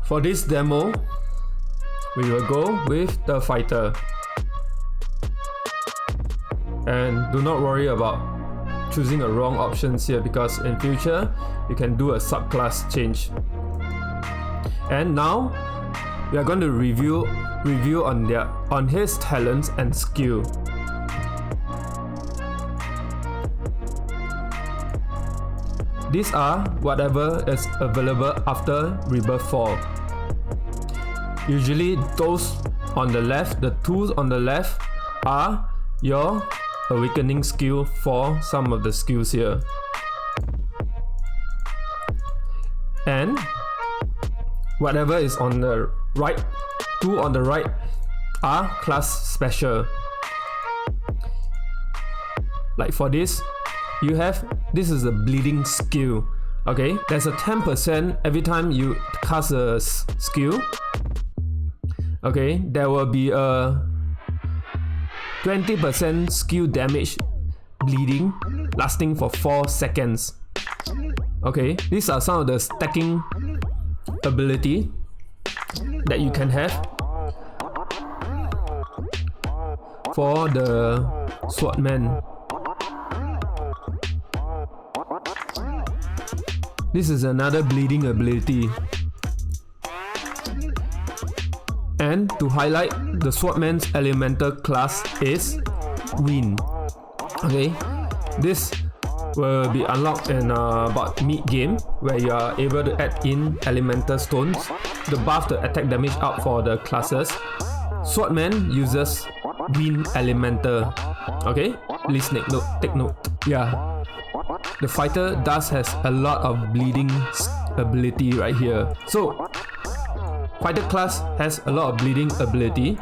For this demo, we will go with the fighter. And do not worry about choosing a wrong options here, because in future you can do a subclass change. And now we are going to review on his talents and skill. These are whatever is available after Rebirth 4. Usually those on the left, the tools on the left are your awakening skill for some of the skills here. And whatever is on the right, two on the right are class special. Like for this, this is a bleeding skill. Okay, there's a 10% every time you cast a skill. Okay, there will be a 20% skill damage bleeding lasting for 4 seconds. Okay, these are some of the stacking ability that you can have for the Swordman. This is another bleeding ability. And to highlight, the Swordman's elemental class is Wind. Okay, this will be unlocked in about mid-game, where you are able to add in elemental stones to buff the attack damage up for the classes. Swordman uses Wind elemental. Okay, please take note. Yeah. The fighter does has a lot of bleeding ability right here. So fighter class has a lot of bleeding ability,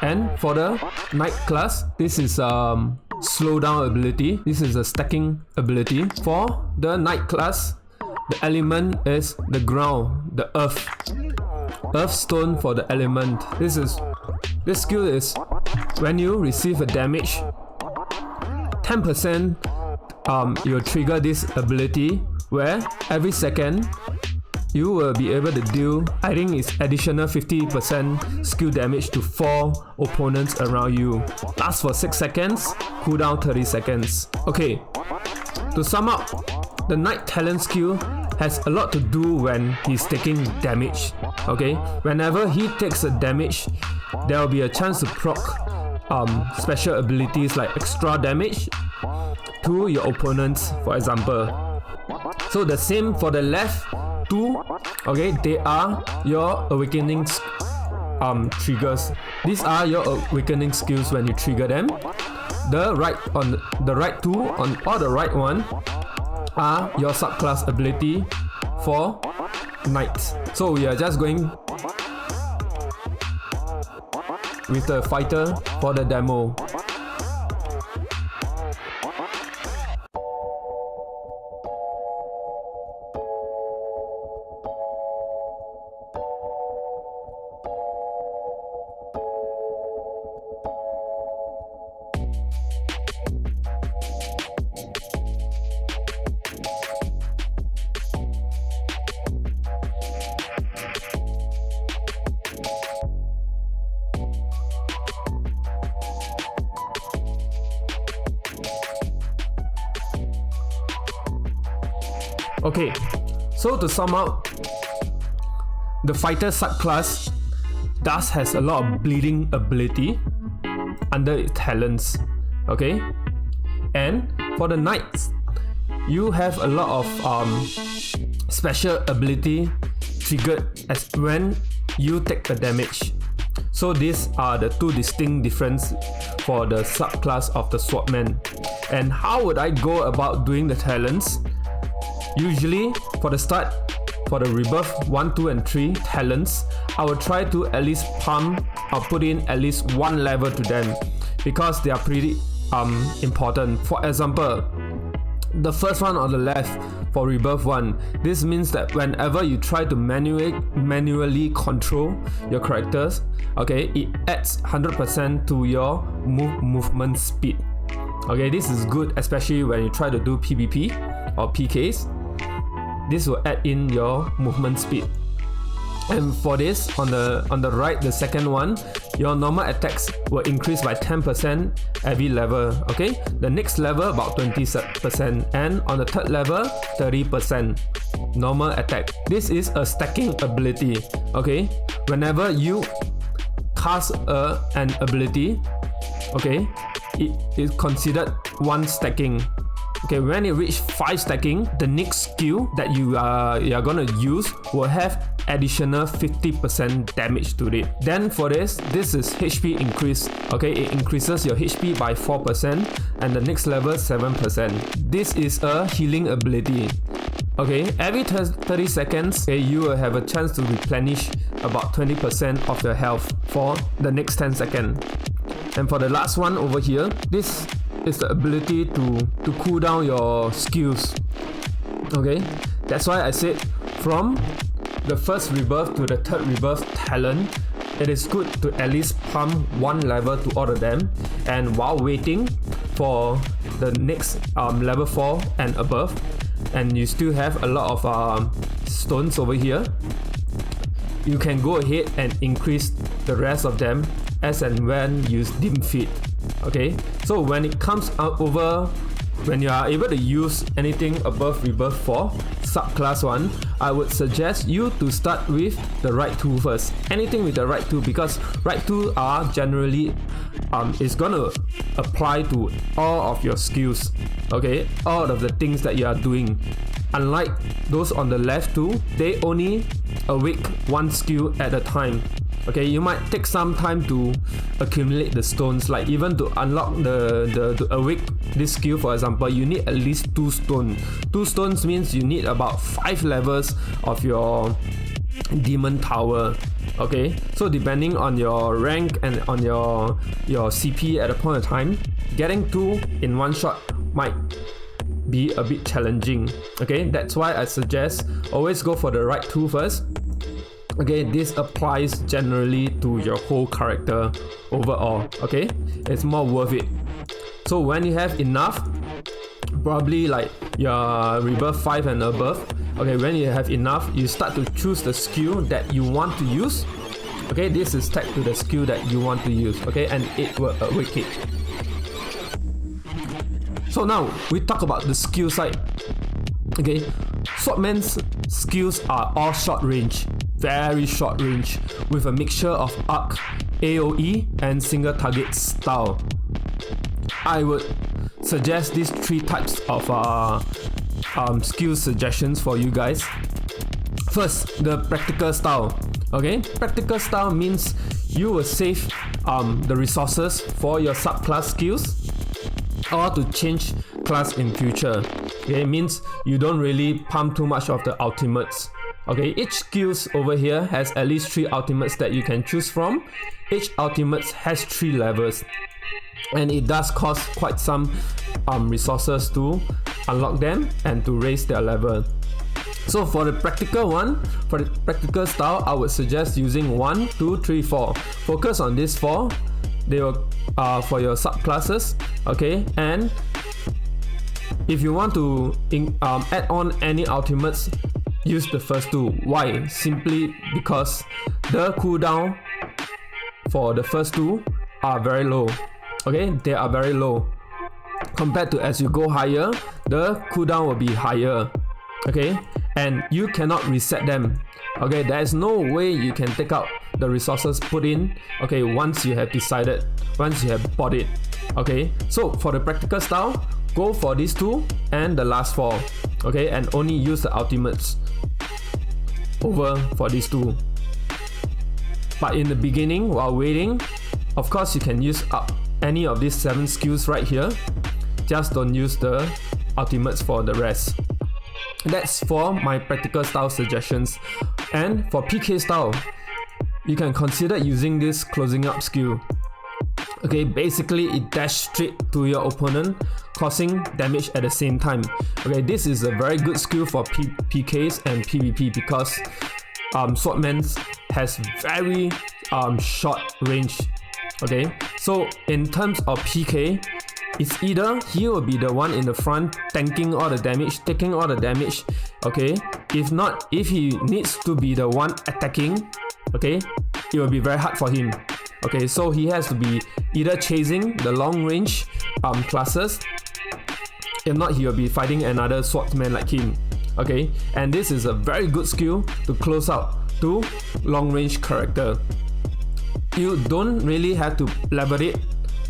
and for the knight class, this is slow down ability. This is a stacking ability. For the knight class, the element is the ground, the earth stone for the element. This skill is when you receive a damage, 10% you'll trigger this ability, where every second you will be able to deal, I think it's additional 50% skill damage to 4 opponents around you. Lasts for 6 seconds, cooldown 30 seconds. Okay, to sum up, the Knight talent skill has a lot to do when he's taking damage. Okay, whenever he takes a damage, there will be a chance to proc special abilities like extra damage to your opponents, for example. So the same for the left two. Okay, they are your awakening triggers. These are your awakening skills when you trigger them. The right two or the right one are your subclass ability for knights. So we are just going with the fighter for the demo. Okay, so to sum up, the fighter subclass does has a lot of bleeding ability under its talents. Okay, and for the knights, you have a lot of special ability triggered as when you take a damage. So these are the two distinct differences for the subclass of the Swordman. And how would I go about doing the talents? Usually, for the start, for the Rebirth 1, 2 and 3 talents, I will try to at least pump or put in at least one level to them, because they are pretty important. For example, the first one on the left for Rebirth 1, this means that whenever you try to manually control your characters, okay, it adds 100% to your movement speed. Okay, this is good especially when you try to do PvP or PKs. This will add in your movement speed. And for this, on the right, the second one, your normal attacks will increase by 10% every level. Okay, the next level about 20%, and on the third level 30% normal attack. This is a stacking ability. Okay, whenever you cast an ability, okay, it is considered one stacking. Okay, when it reaches 5 stacking, the next skill that you are gonna use will have additional 50% damage to it. Then for this is HP increase. Okay, it increases your HP by 4%, and the next level 7%. This is a healing ability. Okay, every 30 seconds, okay, you will have a chance to replenish about 20% of your health for the next 10 seconds. And for the last one over here, this is the ability to cool down your skills. Okay, that's why I said from the first rebirth to the third rebirth talent, it is good to at least pump one level to all of them, and while waiting for the next level 4 and above, and you still have a lot of stones over here, you can go ahead and increase the rest of them as and when you deem fit. Okay, so when it comes out over, when you are able to use anything above rebirth 4 subclass 1, I would suggest you to start with the right tool first. Anything with the right tool, because right tool are generally is gonna apply to all of your skills. Okay, all of the things that you are doing. Unlike those on the left tool, they only awake one skill at a time. Okay, you might take some time to accumulate the stones, like even to unlock to awake this skill, for example, you need at least 2 stones. 2 stones means you need about 5 levels of your demon tower. Okay, so depending on your rank and on your CP at a point of time, getting 2 in one shot might be a bit challenging. Okay, that's why I suggest always go for the right tool first. Okay, this applies generally to your whole character overall. Okay, it's more worth it. So when you have enough, probably like your rebirth 5 and above, okay, when you have enough, you start to choose the skill that you want to use. Okay, this is tagged to the skill that you want to use. Okay, and it will awake it. So now we talk about the skill side. Okay, Swordman's skills are all short range, very short range, with a mixture of arc, AoE, and single target style. I would suggest these 3 types of skill suggestions for you guys. First, the practical style. Okay, practical style means you will save the resources for your subclass skills or to change class in future. Okay, it means you don't really pump too much of the ultimates. Okay, each skills over here has at least 3 ultimates that you can choose from. Each ultimate has 3 levels, and it does cost quite some resources to unlock them and to raise their level. So for the practical one, for the practical style, I would suggest using 1, 2, 3, 4. Focus on these 4. They will for your subclasses. Okay, and if you want to add on any ultimates, use the first 2. Why? Simply because the cooldown for the first 2 are very low. Okay, they are very low. Compared to as you go higher, the cooldown will be higher. Okay, and you cannot reset them. Okay, there is no way you can take out the resources put in. Okay, once you have decided, once you have bought it. Okay, so for the practical style, go for these 2 and the last 4. Okay, and only use the ultimates over for these 2. But in the beginning, while waiting, of course you can use up any of these 7 skills right here. Just don't use the ultimates for the rest. That's for my practical style suggestions. And for PK style, you can consider using this closing up skill. Okay, basically it dash straight to your opponent, causing damage at the same time. Okay, this is a very good skill for PKs and PvP because Swordman has very short range. Okay, so in terms of PK, it's either he will be the one in the front tanking all the damage, taking all the damage, okay, If not, if he needs to be the one attacking, okay, it will be very hard for him. Okay, so he has to be either chasing the long range classes. If not, he will be fighting another swordsman like him. Okay, and this is a very good skill to close out to long range character. You don't really have to level it,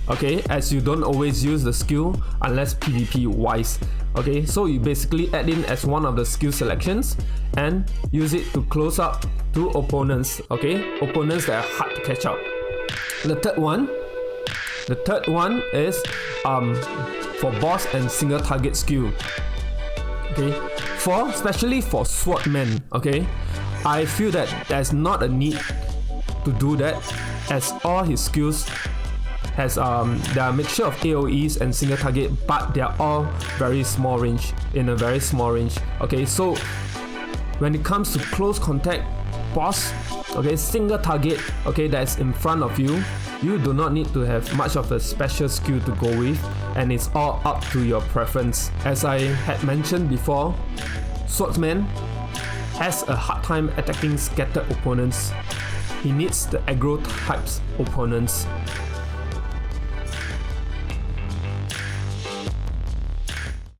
okay, as you don't always use the skill unless PvP wise. Okay, so you basically add in as one of the skill selections and use it to close up to opponents. Okay, opponents that are hard to catch up. The third one is for boss and single target skill. Okay, especially for swordmen, okay, I feel that there's not a need to do that, as all his skills has they are a mixture of AoEs and single target, but they are all very small range, in a very small range. Okay, so when it comes to close contact boss, okay, single target, okay, that's in front of you, you do not need to have much of a special skill to go with, and it's all up to your preference. As I had mentioned before, swordsman has a hard time attacking scattered opponents. He needs the aggro types opponents.